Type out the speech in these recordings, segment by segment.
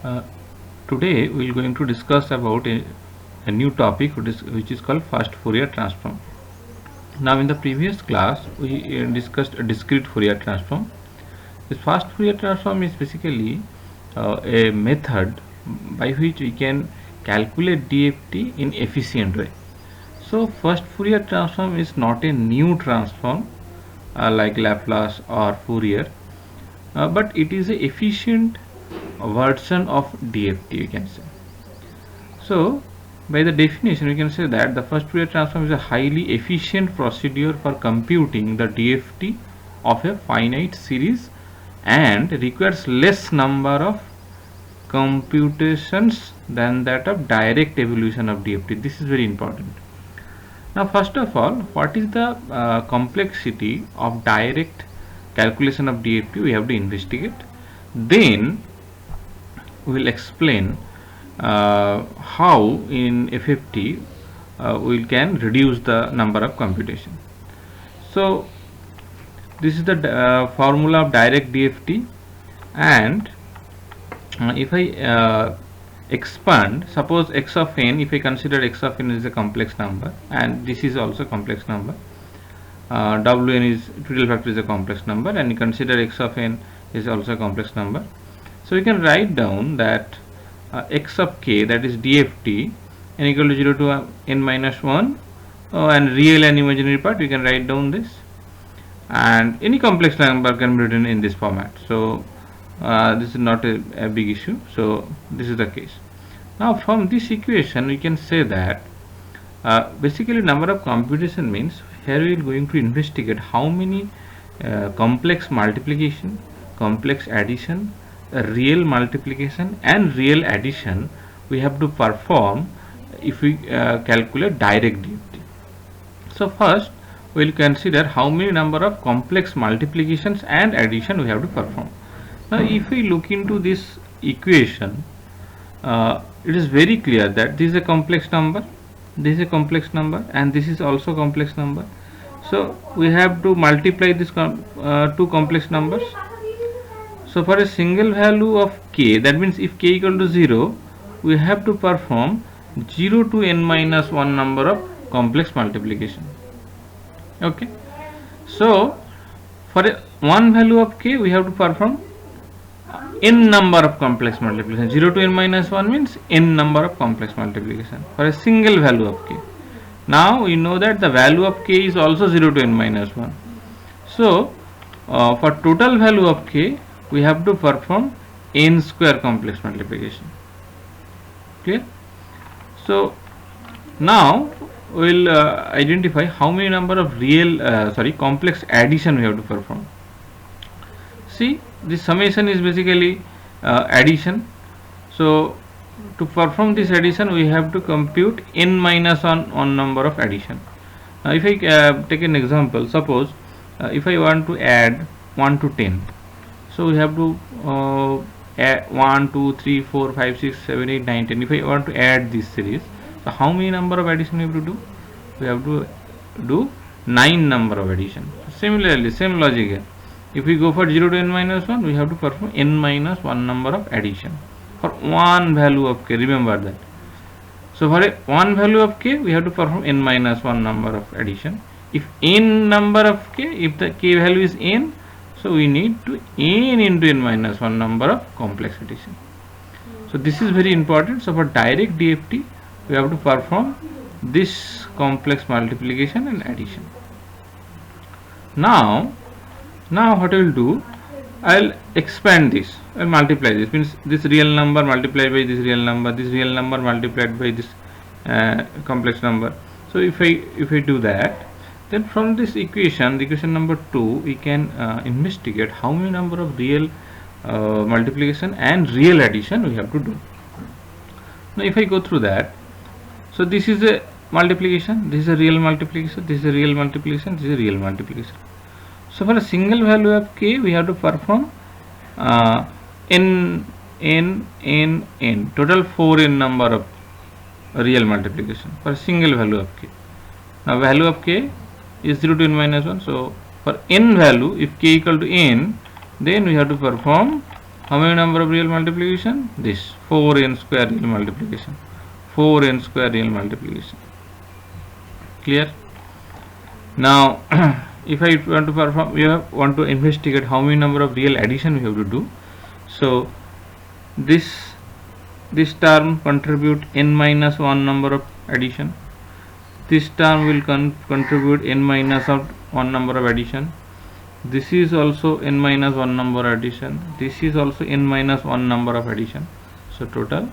Uh, Today we are going to discuss about a new topic which is called fast Fourier transform. Now in the previous class we discussed a discrete Fourier transform. This fast Fourier transform is basically a method by which we can calculate DFT in efficient way. So first Fourier transform is not a new transform like Laplace or Fourier, but it is a efficient version of DFT, you can say. So by the definition we can say that the first Fourier transform is a highly efficient procedure for computing the DFT of a finite series and requires less number of computations than that of direct evolution of DFT. This is very important. Now first of all, what is the complexity of direct calculation of DFT? We have to investigate. Then we will explain how in FFT we can reduce the number of computation. So this is the formula of direct DFT, and if I expand, suppose x of n, if I consider x of n is a complex number and this is also a complex number, Wn is total factor is a complex number, and you consider x of n is also a complex number. So we can write down that x of k, that is DFT, n equal to 0 to n minus 1, and real and imaginary part we can write down this, and any complex number can be written in this format. So this is not a big issue. So this is the case. Now from this equation we can say that basically number of computation means here we are going to investigate how many complex multiplication, complex addition, real multiplication and real addition we have to perform if we calculate direct DFT. So first we will consider how many number of complex multiplications and addition we have to perform. Now if we look into this equation, it is very clear that this is a complex number, this is a complex number, and this is also complex number. So we have to multiply these two complex numbers. So for a single value of k, that means if k equal to 0, we have to perform 0 to n minus 1 number of complex multiplication. Okay. So for one value of k, we have to perform n number of complex multiplication. 0 to n minus 1 means n number of complex multiplication for a single value of k. Now we know that the value of k is also 0 to n minus 1. So for total value of k, we have to perform n square complex multiplication. Clear? So now we will identify how many number of real complex addition we have to perform. See, this summation is basically addition. So to perform this addition we have to compute n minus 1 number of addition. Now if I take an example, suppose if I want to add 1 to 10, so we have to add 1, 2, 3, 4, 5, 6, 7, 8, 9, 10. If I want to add this series, so how many number of addition we have to do? We have to do 9 number of addition. Similarly, same logic here. If we go for 0 to n minus 1, we have to perform n minus 1 number of addition for one value of k. Remember that. So for one value of k, we have to perform n minus 1 number of addition. If n number of k, if the k value is n, so we need to n into n minus 1 number of complex addition. So this is very important. So for direct DFT, we have to perform this complex multiplication and addition. Now what I will do, I will expand this and multiply this, means this real number multiplied by this real number, this real number multiplied by this complex number. So if I do that, then from this equation, the equation number 2, we can investigate how many number of real multiplication and real addition we have to do. Now if I go through that, so this is a multiplication, this is a real multiplication, this is a real multiplication, this is a real multiplication. So for a single value of k, we have to perform n, total 4n number of real multiplication for a single value of k. Now value of k is 0 to n minus 1. So for n value, if k equal to n, then we have to perform How many number of real multiplication? This 4n square real multiplication. 4n square real multiplication. Clear? Now, if I want to perform, we want to investigate how many number of real addition we have to do. So, this term contribute n minus 1 number of addition. This term will contribute n minus 1 number of addition. This is also n minus 1 number addition. This is also n minus 1 number of addition. So total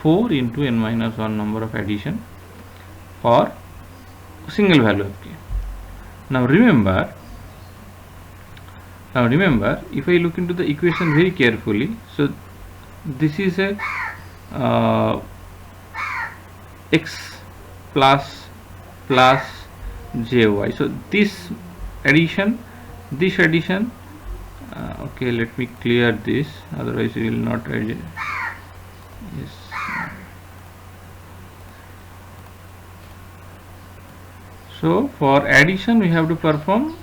4 into n minus 1 number of addition for single value of k. Now remember, if I look into the equation very carefully, so this is a x plus jy. So this addition, okay, let me clear this, otherwise we will not write it. Yes. So for addition we have to perform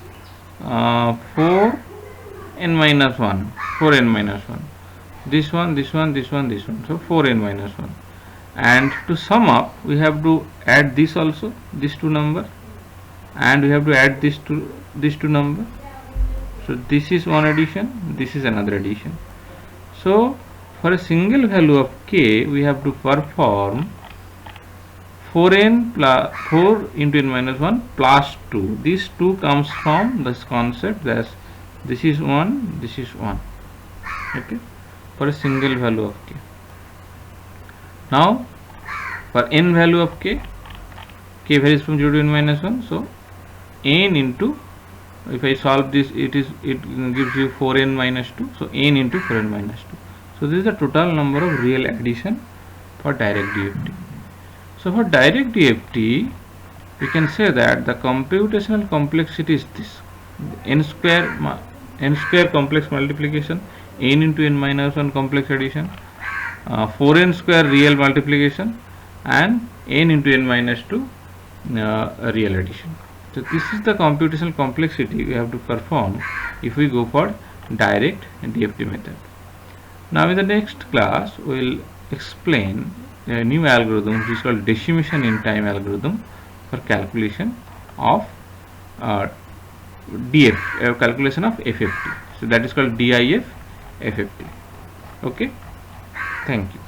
4n minus 1, this one, so 4n minus 1, and to sum up we have to add this also, these two number, and we have to add these two number. So this is one addition, this is another addition. So for a single value of k we have to perform 4n plus 4 into n minus 1 plus 2. This 2 comes from this concept that this is 1, this is 1, okay, for a single value of k. Now for n value of k varies from 0 to n minus 1, so n into, if I solve this, it gives you 4n minus 2, so n into 4n minus 2. So this is the total number of real addition for direct DFT. So for direct DFT we can say that the computational complexity is this: n square complex multiplication, n into n minus 1 complex addition, 4n square real multiplication, and n into n minus 2 real addition. So this is the computational complexity we have to perform if we go for direct DFT method. Now in the next class we will explain a new algorithm which is called decimation in time algorithm for calculation of calculation of FFT. So that is called DIF FFT. Okay, thank you.